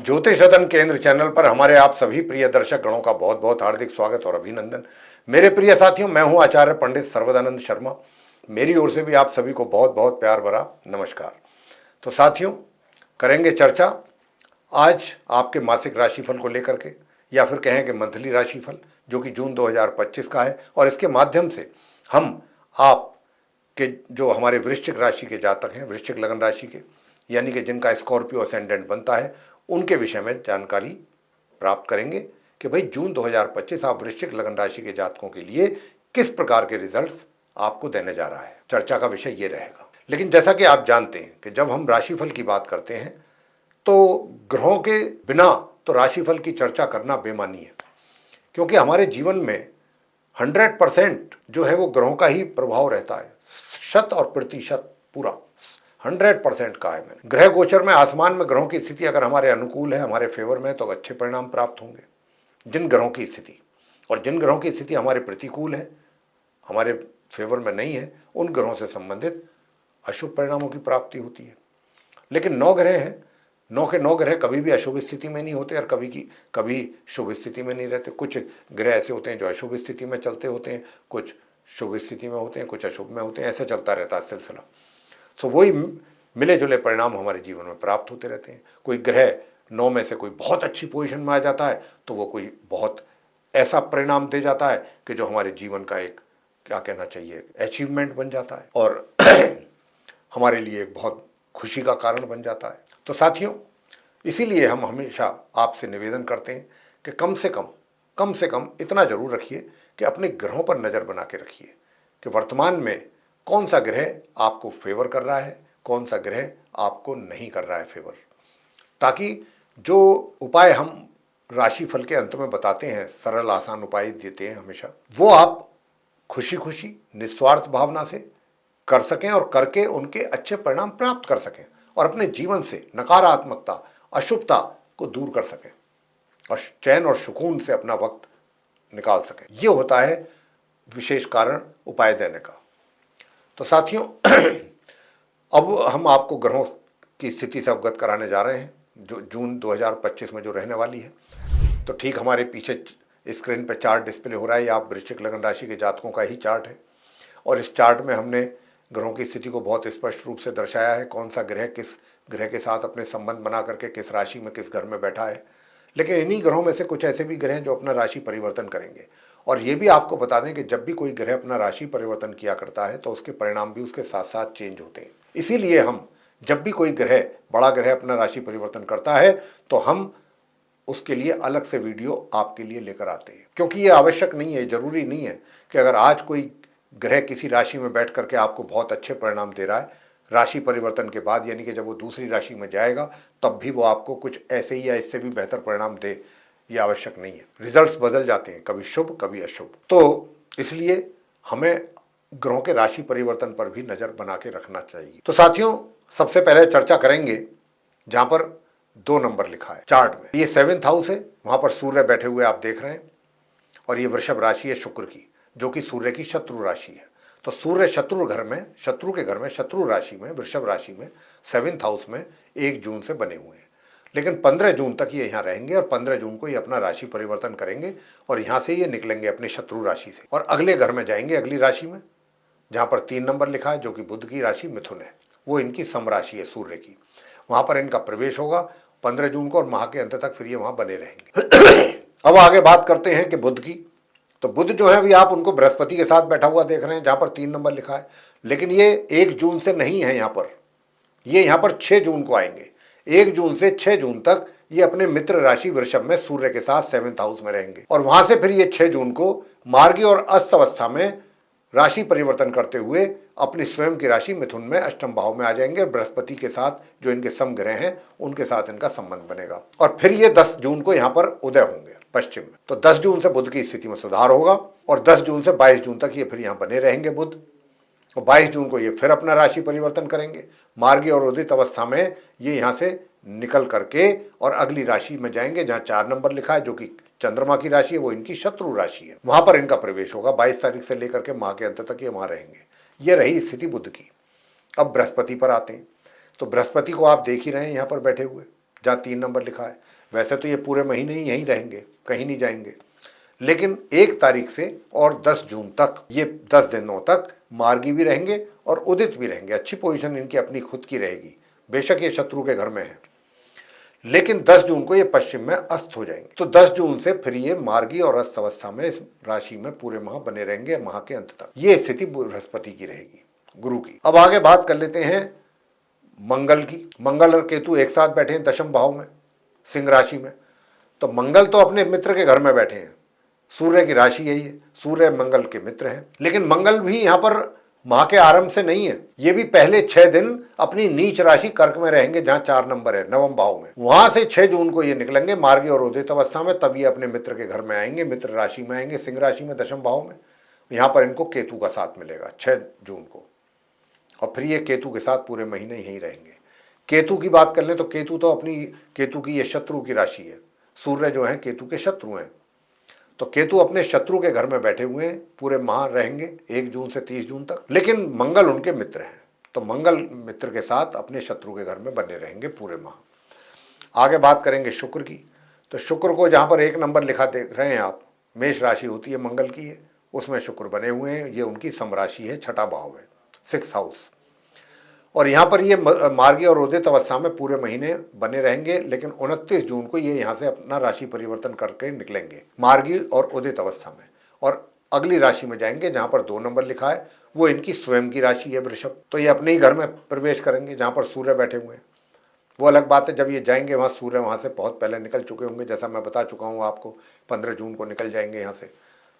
ज्योतिष सदन केंद्र चैनल पर हमारे आप सभी प्रिय दर्शक गणों का बहुत बहुत हार्दिक स्वागत और अभिनंदन। मेरे प्रिय साथियों, मैं हूं आचार्य पंडित सर्वदानंद शर्मा। मेरी ओर से भी आप सभी को बहुत बहुत प्यार भरा नमस्कार। तो साथियों, करेंगे चर्चा आज आपके मासिक राशिफल को लेकर के, या फिर कहें कि मंथली राशिफल, जो कि जून 2025 का है। और इसके माध्यम से हम आप के जो हमारे वृश्चिक राशि के जातक हैं, वृश्चिक लगन राशि के, यानी कि जिनका स्कॉर्पियो असेंडेंट बनता है, उनके विषय में जानकारी प्राप्त करेंगे कि भाई जून 2025 आप वृश्चिक लगन राशि के जातकों के लिए किस प्रकार के रिजल्ट्स आपको देने जा रहा है। चर्चा का विषय ये रहेगा। लेकिन जैसा कि आप जानते हैं कि जब हम राशिफल की बात करते हैं तो ग्रहों के बिना तो राशिफल की चर्चा करना बेमानी है, क्योंकि हमारे जीवन में 100% जो है वो ग्रहों का ही प्रभाव रहता है। शत और प्रतिशत पूरा 100% का है मैंने। ग्रह गोचर में आसमान में ग्रहों की स्थिति अगर हमारे अनुकूल है, हमारे फेवर में, तो अच्छे परिणाम प्राप्त होंगे। जिन ग्रहों की स्थिति और जिन ग्रहों की स्थिति हमारे प्रतिकूल है, हमारे फेवर में नहीं है, उन ग्रहों से संबंधित अशुभ परिणामों की प्राप्ति होती है। लेकिन 9 ग्रह हैं, 9 के 9 ग्रह कभी भी अशुभ स्थिति में नहीं होते और कभी शुभ स्थिति में नहीं रहते। कुछ ग्रह ऐसे होते हैं जो अशुभ स्थिति में चलते होते हैं, कुछ शुभ स्थिति में होते हैं, कुछ अशुभ में होते हैं। ऐसे चलता रहता है सिलसिला। तो वही मिले जुले परिणाम हमारे जीवन में प्राप्त होते रहते हैं। कोई ग्रह 9 में से कोई बहुत अच्छी पोजीशन में आ जाता है तो वो कोई बहुत ऐसा परिणाम दे जाता है कि जो हमारे जीवन का एक, क्या कहना चाहिए, अचीवमेंट बन जाता है और हमारे लिए एक बहुत खुशी का कारण बन जाता है। तो साथियों, इसीलिए हम हमेशा आपसे निवेदन करते हैं कि कम से कम इतना जरूर रखिए कि अपने ग्रहों पर नज़र बना के रखिए कि वर्तमान में कौन सा ग्रह आपको फेवर कर रहा है, कौन सा ग्रह आपको नहीं कर रहा है फेवर, ताकि जो उपाय हम राशिफल के अंत में बताते हैं, सरल आसान उपाय देते हैं हमेशा, वो आप खुशी खुशी निस्वार्थ भावना से कर सकें और करके उनके अच्छे परिणाम प्राप्त कर सकें और अपने जीवन से नकारात्मकता, अशुभता को दूर कर सकें और चैन और सुकून से अपना वक्त निकाल सकें। ये होता है विशेष कारण उपाय देने का। तो साथियों, अब हम आपको ग्रहों की स्थिति से अवगत कराने जा रहे हैं जो जून 2025 में जो रहने वाली है। तो ठीक हमारे पीछे स्क्रीन पर चार्ट डिस्प्ले हो रहा है, आप वृश्चिक लगन राशि के जातकों का ही चार्ट है। और इस चार्ट में हमने ग्रहों की स्थिति को बहुत स्पष्ट रूप से दर्शाया है, कौन सा ग्रह किस ग्रह के साथ अपने संबंध बना करके किस राशि में किस घर में बैठा है। लेकिन इन्हीं ग्रहों में से कुछ ऐसे भी ग्रह हैं जो अपना राशि परिवर्तन करेंगे। और ये भी आपको बता दें कि जब भी कोई ग्रह अपना राशि परिवर्तन किया करता है तो उसके परिणाम भी उसके साथ साथ चेंज होते हैं। इसीलिए हम जब भी कोई ग्रह, बड़ा ग्रह अपना राशि परिवर्तन करता है तो हम उसके लिए अलग से वीडियो आपके लिए लेकर आते हैं, क्योंकि ये आवश्यक नहीं है, जरूरी नहीं है कि अगर आज कोई ग्रह किसी राशि में बैठ करके आपको बहुत अच्छे परिणाम दे रहा है, राशि परिवर्तन के बाद यानी कि जब वो दूसरी राशि में जाएगा तब भी वो आपको कुछ ऐसे ही या इससे भी बेहतर परिणाम दे, ये आवश्यक नहीं है। रिजल्ट्स बदल जाते हैं, कभी शुभ कभी अशुभ। तो इसलिए हमें ग्रहों के राशि परिवर्तन पर भी नजर बना के रखना चाहिए। तो साथियों, सबसे पहले चर्चा करेंगे जहां पर 2 नंबर लिखा है चार्ट में। ये 7th हाउस है, वहां पर सूर्य बैठे हुए आप देख रहे हैं। और ये वृषभ राशि है शुक्र की, जो कि सूर्य की शत्रु राशि है। तो सूर्य शत्रु के घर में, शत्रु राशि में, वृषभ राशि में 7th हाउस में 1 जून से बने हुए हैं। लेकिन 15 जून तक ये यहाँ रहेंगे और 15 जून को ये अपना राशि परिवर्तन करेंगे और यहाँ से ये निकलेंगे अपनी शत्रु राशि से और अगले घर में जाएंगे, अगली राशि में, जहाँ पर 3 नंबर लिखा है, जो कि बुध की राशि मिथुन है। वो इनकी समराशि है सूर्य की। वहाँ पर इनका प्रवेश होगा 15 जून को और माह के अंत तक फिर ये वहाँ बने रहेंगे। अब आगे बात करते हैं कि बुध की। तो बुध जो है अभी आप उनको बृहस्पति के साथ बैठा हुआ देख रहे हैं, जहाँ पर 3 नंबर लिखा है। लेकिन ये 1 जून से नहीं है यहाँ पर, ये यहाँ पर 6 जून को आएंगे। 1 जून से 6 जून तक ये अपने मित्र राशि वृषभ में सूर्य के साथ 7th हाउस में रहेंगे और वहां से फिर ये 6 जून को मार्गी और अस्त अवस्था में राशि परिवर्तन करते हुए अपनी स्वयं की राशि मिथुन में अष्टम भाव में आ जाएंगे और बृहस्पति के साथ जो इनके समग्रह हैं उनके साथ इनका संबंध बनेगा और फिर ये 10 जून को यहाँ पर उदय होंगे पश्चिम में। तो 10 जून से बुध की स्थिति में सुधार होगा और 10 जून से 22 जून तक ये फिर यहाँ बने रहेंगे बुध। और 22 जून को ये फिर अपना राशि परिवर्तन करेंगे, मार्गी और उदित अवस्था में ये यहाँ से निकल करके और अगली राशि में जाएंगे जहाँ 4 नंबर लिखा है, जो कि चंद्रमा की राशि है, वो इनकी शत्रु राशि है। वहां पर इनका प्रवेश होगा 22 तारीख से लेकर के माह के अंत तक ये वहां रहेंगे। ये रही स्थिति बुध की। अब बृहस्पति पर आते हैं। तो बृहस्पति को आप देख ही रहे हैं यहाँ पर बैठे हुए, जहाँ 3 नंबर लिखा है। वैसे तो ये पूरे महीने ही यहीं रहेंगे, कहीं नहीं जाएंगे, लेकिन 1 तारीख से और 10 जून तक, ये 10 दिनों तक मार्गी भी रहेंगे और उदित भी रहेंगे। अच्छी पोजीशन इनकी अपनी खुद की रहेगी, बेशक ये शत्रु के घर में है, लेकिन 10 जून को ये पश्चिम में अस्त हो जाएंगे। तो 10 जून से फिर ये मार्गी और अस्त अवस्था में इस राशि में पूरे माह बने रहेंगे, माह के अंत तक। ये स्थिति बृहस्पति की रहेगी, गुरु की। अब आगे बात कर लेते हैं मंगल की। मंगल और केतु एक साथ बैठे हैं दशम भाव में, सिंह राशि में। तो मंगल तो अपने मित्र के घर में बैठे हैं, सूर्य की राशि यही है, सूर्य मंगल के मित्र हैं। लेकिन मंगल भी यहाँ पर माह के आरंभ से नहीं है, ये भी पहले 6 दिन अपनी नीच राशि कर्क में रहेंगे, जहां 4 नंबर है, नवम भाव में। वहां से 6 जून को ये निकलेंगे मार्गी और उदित अवस्था में, तब ये अपने मित्र के घर में आएंगे, मित्र राशि में आएंगे, सिंह राशि में दशम भाव में। यहाँ पर इनको केतु का साथ मिलेगा 6 जून को, और फिर ये केतु के साथ पूरे महीने यहीं रहेंगे। केतु की बात कर लें तो केतु तो अपनी, केतु की ये शत्रु की राशि है, सूर्य जो है केतु के शत्रु हैं। तो केतु अपने शत्रु के घर में बैठे हुए हैं, पूरे माह रहेंगे 1 जून से 30 जून तक। लेकिन मंगल उनके मित्र हैं, तो मंगल मित्र के साथ अपने शत्रु के घर में बने रहेंगे पूरे माह। आगे बात करेंगे शुक्र की। तो शुक्र को जहाँ पर 1 नंबर लिखा देख रहे हैं आप, मेष राशि होती है मंगल की है, उसमें शुक्र बने हुए हैं। ये उनकी समराशि है, 6ठा भाव है, 6th हाउस। और यहाँ पर ये मार्गी और उदित अवस्था में पूरे महीने बने रहेंगे, लेकिन 29 जून को ये यहाँ से अपना राशि परिवर्तन करके निकलेंगे मार्गी और उदित अवस्था में, और अगली राशि में जाएंगे जहाँ पर 2 नंबर लिखा है, वो इनकी स्वयं की राशि है वृषभ। तो ये अपने ही घर में प्रवेश करेंगे जहाँ पर सूर्य बैठे हुए हैं। वो अलग बात है, जब ये जाएंगे वहाँ सूर्य वहाँ से बहुत पहले निकल चुके होंगे, जैसा मैं बता चुका हूँ आपको, 15 जून को निकल जाएंगे यहाँ से,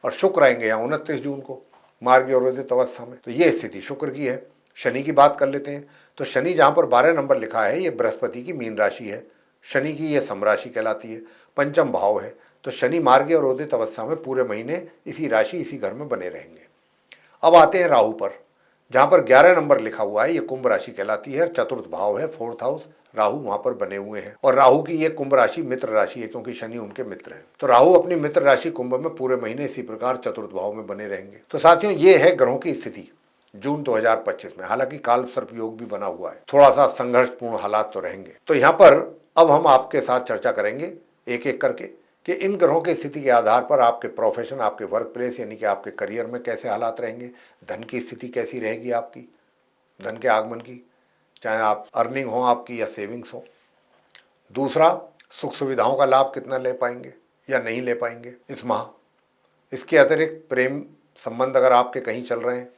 और शुक्र आएंगे यहाँ 29 जून को मार्गी और उदित अवस्था में। तो ये स्थिति शुक्र की है। शनि की बात कर लेते हैं। तो शनि जहाँ पर 12 नंबर लिखा है, ये बृहस्पति की मीन राशि है, शनि की ये समराशि कहलाती है, पंचम भाव है। तो शनि मार्गी और उदित अवस्था में पूरे महीने इसी राशि, इसी घर में बने रहेंगे। अब आते हैं राहु पर, जहाँ पर 11 नंबर लिखा हुआ है, ये कुंभ राशि कहलाती है, 4th भाव है, 4th हाउस। राहु वहाँ पर बने हुए हैं, और राहु की ये कुंभ राशि मित्र राशि है, क्योंकि शनि उनके मित्र हैं। तो राहु अपनी मित्र राशि कुंभ में पूरे महीने इसी प्रकार 4th भाव में बने रहेंगे। तो साथियों, ये है ग्रहों की स्थिति जून 2025 में। हालांकि काल सर्प योग भी बना हुआ है, थोड़ा सा संघर्षपूर्ण हालात तो रहेंगे। तो यहाँ पर अब हम आपके साथ चर्चा करेंगे एक एक करके कि इन ग्रहों की स्थिति के आधार पर आपके प्रोफेशन, आपके वर्क प्लेस यानी कि आपके करियर में कैसे हालात रहेंगे, धन की स्थिति कैसी रहेगी आपकी, धन के आगमन की, चाहे आप अर्निंग हो आपकी या सेविंग्स हो। दूसरा, सुख सुविधाओं का लाभ कितना ले पाएंगे या नहीं ले पाएंगे इस माह। इसके अतिरिक्त प्रेम संबंध अगर आपके कहीं चल रहे हैं,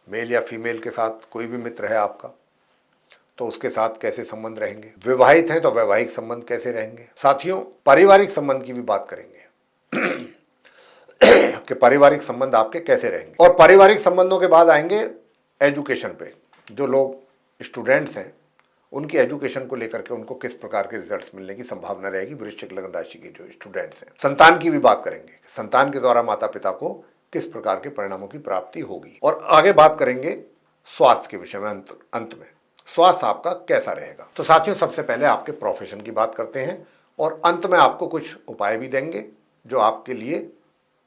मेल या फीमेल के साथ कोई भी मित्र है आपका, तो उसके साथ कैसे संबंध रहेंगे। विवाहित हैं तो वैवाहिक संबंध कैसे रहेंगे। साथियों, पारिवारिक संबंध की भी बात करेंगे कि पारिवारिक संबंध आपके कैसे रहेंगे। और पारिवारिक संबंधों के बाद आएंगे एजुकेशन पे। जो लोग स्टूडेंट्स हैं, उनकी एजुकेशन को लेकर के उनको किस प्रकार के रिजल्ट्स मिलने की संभावना रहेगी, वृश्चिक लग्न राशि के जो स्टूडेंट्स हैं। संतान की भी बात करेंगे, संतान के द्वारा माता पिता को किस प्रकार के परिणामों की प्राप्ति होगी। और आगे बात करेंगे स्वास्थ्य के विषय में। अंत में स्वास्थ्य आपका कैसा रहेगा। तो साथियों, सबसे पहले आपके प्रोफेशन की बात करते हैं, और अंत में आपको कुछ उपाय भी देंगे जो आपके लिए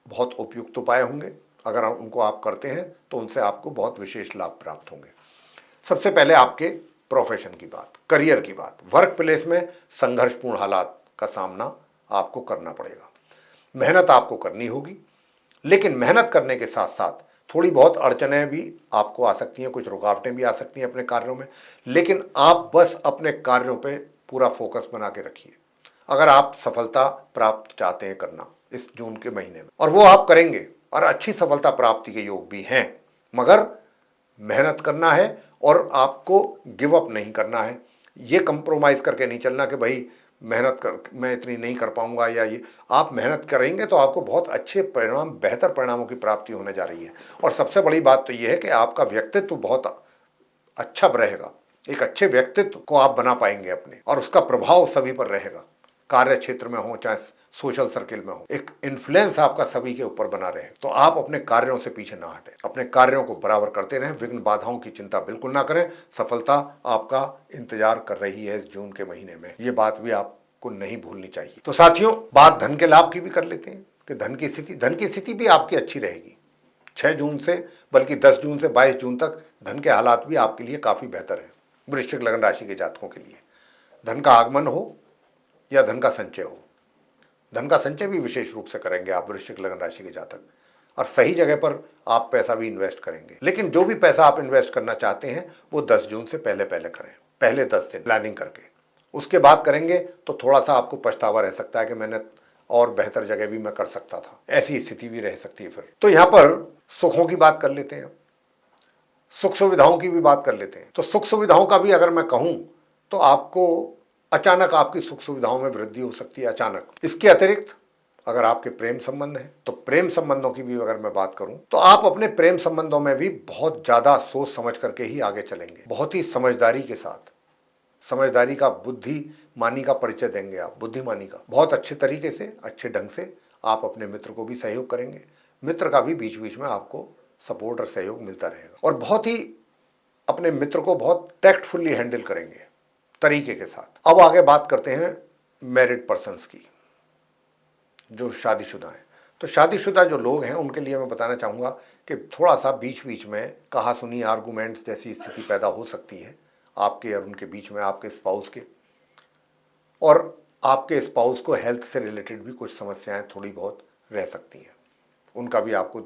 बहुत उपयुक्त उपाय होंगे। अगर उनको आप करते हैं तो उनसे आपको बहुत विशेष लाभ प्राप्त होंगे। सबसे पहले आपके प्रोफेशन की बात, करियर की बात। वर्क प्लेस में संघर्षपूर्ण हालात का सामना आपको करना पड़ेगा, मेहनत आपको करनी होगी, लेकिन मेहनत करने के साथ साथ थोड़ी बहुत अड़चनें भी आपको आ सकती हैं, कुछ रुकावटें भी आ सकती हैं अपने कार्यों में। लेकिन आप बस अपने कार्यों पे पूरा फोकस बना के रखिए अगर आप सफलता प्राप्त चाहते हैं करना इस जून के महीने में, और वो आप करेंगे और अच्छी सफलता प्राप्ति के योग भी हैं। मगर मेहनत करना है और आपको गिव अप नहीं करना है। ये कंप्रोमाइज़ करके नहीं चलना कि भाई मेहनत कर मैं इतनी नहीं कर पाऊंगा, या ये आप मेहनत करेंगे तो आपको बहुत अच्छे परिणाम, बेहतर परिणामों की प्राप्ति होने जा रही है। और सबसे बड़ी बात तो ये है कि आपका व्यक्तित्व बहुत अच्छा रहेगा, एक अच्छे व्यक्तित्व को आप बना पाएंगे अपने, और उसका प्रभाव सभी पर रहेगा, कार्य क्षेत्र में हो चाहे सोशल सर्किल में हो, एक इन्फ्लुएंस आपका सभी के ऊपर बना रहे। तो आप अपने कार्यों से पीछे ना हटें, अपने कार्यों को बराबर करते रहें, विघ्न बाधाओं की चिंता बिल्कुल ना करें। सफलता आपका इंतजार कर रही है इस जून के महीने में, ये बात भी आपको नहीं भूलनी चाहिए। तो साथियों, बात धन के लाभ की भी कर लेते हैं कि धन की स्थिति भी आपकी अच्छी रहेगी 6 जून से, बल्कि 10 जून से 22 जून तक धन के हालात भी आपके लिए काफ़ी बेहतर हैं। वृश्चिक लग्न राशि के जातकों के लिए धन का आगमन हो या धन का संचय हो। धन का संचय भी विशेष रूप से करेंगे आप वृश्चिक लग्न राशि के जातक, और सही जगह पर आप पैसा भी इन्वेस्ट करेंगे। लेकिन जो भी पैसा आप इन्वेस्ट करना चाहते हैं वो 10 जून से पहले पहले करें, पहले 10 दिन प्लानिंग करके। उसके बाद करेंगे तो थोड़ा सा आपको पछतावा रह सकता है कि मैंने और बेहतर जगह भी मैं कर सकता था, ऐसी स्थिति भी रह सकती है फिर। तो यहां पर सुखों की बात कर लेते हैं, सुख सुविधाओं की भी बात कर लेते हैं। तो सुख सुविधाओं का भी अगर मैं कहूं तो आपको अचानक आपकी सुख सुविधाओं में वृद्धि हो सकती है, अचानक। इसके अतिरिक्त अगर आपके प्रेम संबंध हैं तो प्रेम संबंधों की भी अगर मैं बात करूं तो आप अपने प्रेम संबंधों में भी बहुत ज्यादा सोच समझ करके ही आगे चलेंगे, बहुत ही समझदारी के साथ। समझदारी का, बुद्धिमानी का परिचय देंगे आप, बुद्धिमानी का। बहुत अच्छे तरीके से, अच्छे ढंग से आप अपने मित्र को भी सहयोग करेंगे, मित्र का भी बीच बीच में आपको सपोर्ट और सहयोग मिलता रहेगा। और बहुत ही अपने मित्र को बहुत टैक्टफुली हैंडल करेंगे, तरीके के साथ। अब आगे बात करते हैं मैरिड पर्सन्स की, जो शादीशुदा हैं। तो शादीशुदा जो लोग हैं उनके लिए मैं बताना चाहूँगा कि थोड़ा सा बीच बीच में कहा सुनी, आर्गूमेंट्स जैसी स्थिति पैदा हो सकती है आपके और उनके बीच में, आपके स्पाउस के। और आपके स्पाउस को हेल्थ से रिलेटेड भी कुछ समस्याएं थोड़ी बहुत रह सकती हैं, उनका भी आपको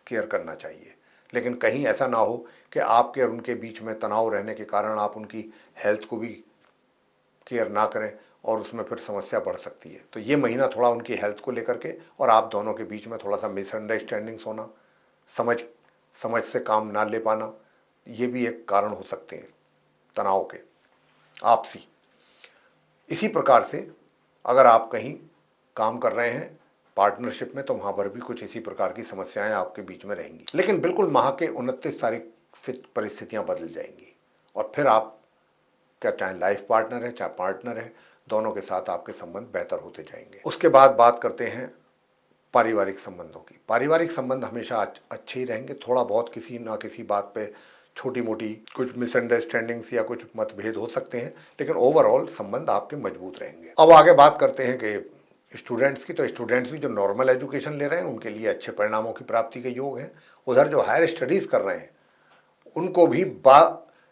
केयर करना चाहिए। लेकिन कहीं ऐसा ना हो कि आपके और उनके बीच में तनाव रहने के कारण आप उनकी हेल्थ को भी केयर ना करें और उसमें फिर समस्या बढ़ सकती है। तो ये महीना थोड़ा उनकी हेल्थ को लेकर के और आप दोनों के बीच में थोड़ा सा मिसअंडरस्टैंडिंग्स होना, समझ से काम ना ले पाना, ये भी एक कारण हो सकते हैं तनाव के, आपसी। इसी प्रकार से अगर आप कहीं काम कर रहे हैं पार्टनरशिप में तो वहाँ पर भी कुछ इसी प्रकार की समस्याएं आपके बीच में रहेंगी। लेकिन बिल्कुल माह के 29 तारीख से परिस्थितियां बदल जाएंगी और फिर आप क्या, चाहे लाइफ पार्टनर है चाहे पार्टनर है, दोनों के साथ आपके संबंध बेहतर होते जाएंगे। उसके बाद बात करते हैं पारिवारिक संबंधों की। पारिवारिक संबंध हमेशा अच्छे ही रहेंगे। थोड़ा बहुत किसी ना किसी बात पे छोटी मोटी कुछ मिसअंडरस्टैंडिंग्स या कुछ मतभेद हो सकते हैं, लेकिन ओवरऑल संबंध आपके मजबूत रहेंगे। अब आगे बात करते हैं कि स्टूडेंट्स की। तो स्टूडेंट्स भी जो नॉर्मल एजुकेशन ले रहे हैं उनके लिए अच्छे परिणामों की प्राप्ति के योग हैं। उधर जो हायर स्टडीज़ कर रहे हैं उनको भी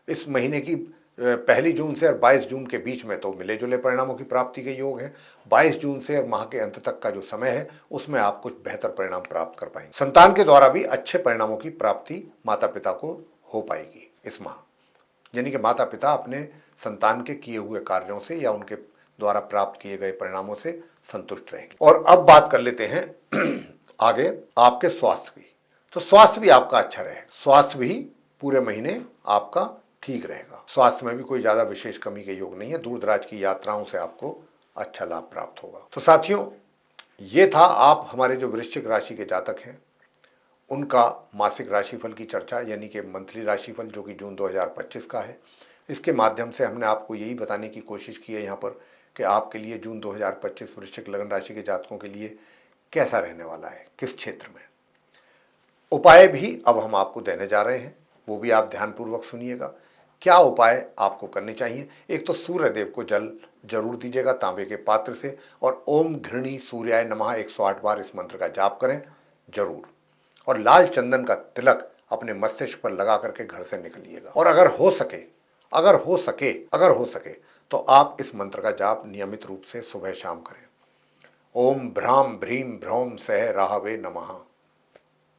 इस महीने की 1 जून से और 22 जून के बीच में तो मिले जुले परिणामों की प्राप्ति के योग हैं। 22 जून से और माह के अंत तक का जो समय है उसमें आप कुछ बेहतर परिणाम प्राप्त कर पाएंगे। संतान के द्वारा भी अच्छे परिणामों की प्राप्ति माता पिता को हो पाएगी इस माह, यानी कि माता पिता अपने संतान के किए हुए कार्यों से या उनके द्वारा प्राप्त किए गए परिणामों से संतुष्ट रहेंगे। और अब बात कर लेते हैं आगे आपके स्वास्थ्य की। तो स्वास्थ्य भी आपका अच्छा रहेगा, स्वास्थ्य भी पूरे महीने आपका ठीक रहेगा। स्वास्थ्य में भी कोई ज्यादा विशेष कमी के योग नहीं है। दूर दराज की यात्राओं से आपको अच्छा लाभ प्राप्त होगा। तो साथियों, ये था आप हमारे जो वृश्चिक राशि के जातक हैं उनका मासिक राशिफल की चर्चा, यानी कि मंथली राशिफल, जो कि जून 2025 का है। इसके माध्यम से हमने आपको यही बताने की कोशिश की है यहाँ पर कि आपके लिए जून 2025 वृश्चिक लग्न राशि के जातकों के लिए कैसा रहने वाला है, किस क्षेत्र में। उपाय भी अब हम आपको देने जा रहे हैं, वो भी आप ध्यानपूर्वक सुनिएगा। क्या उपाय आपको करने चाहिए? एक तो सूर्य देव को जल जरूर दीजिएगा तांबे के पात्र से, और ओम घृणी सूर्याय नमः 108 बार इस मंत्र का जाप करें जरूर। और लाल चंदन का तिलक अपने मस्तिष्क पर लगा करके घर से निकलिएगा। और अगर हो सके तो आप इस मंत्र का जाप नियमित रूप से सुबह शाम करें। ओम भ्राम भ्रीम भ्रौम सह राहवे नमः,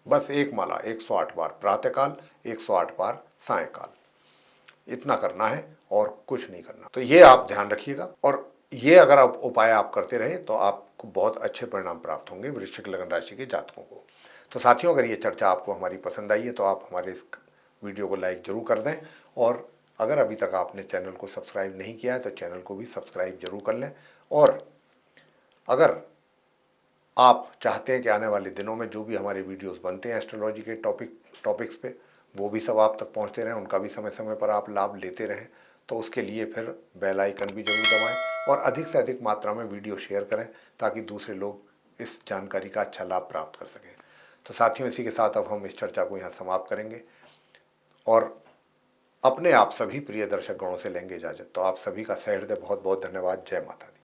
बस एक माला 108 बार प्रातःकाल, 108 बार सायंकाल, इतना करना है और कुछ नहीं करना। तो ये आप ध्यान रखिएगा, और ये अगर आप उपाय आप करते रहे तो आपको बहुत अच्छे परिणाम प्राप्त होंगे वृश्चिक लग्न राशि के जातकों को। तो साथियों, अगर ये चर्चा आपको हमारी पसंद आई है तो आप हमारे इस वीडियो को लाइक जरूर कर दें, और अगर अभी तक आपने चैनल को सब्सक्राइब नहीं किया है तो चैनल को भी सब्सक्राइब जरूर कर लें। और अगर आप चाहते हैं कि आने वाले दिनों में जो भी हमारे वीडियोस बनते हैं एस्ट्रोलॉजी के टॉपिक्स पे, वो भी सब आप तक पहुंचते रहें, उनका भी समय समय पर आप लाभ लेते रहें, तो उसके लिए फिर बेल आइकन भी जरूर दबाएं और अधिक से अधिक मात्रा में वीडियो शेयर करें ताकि दूसरे लोग इस जानकारी का अच्छा लाभ प्राप्त कर सकें। तो साथियों, इसी के साथ अब हम इस चर्चा को यहाँ समाप्त करेंगे और अपने आप सभी प्रिय दर्शक गणों से लेंगे इजाज़त। तो आप सभी का सहृदय बहुत बहुत धन्यवाद। जय माता दी।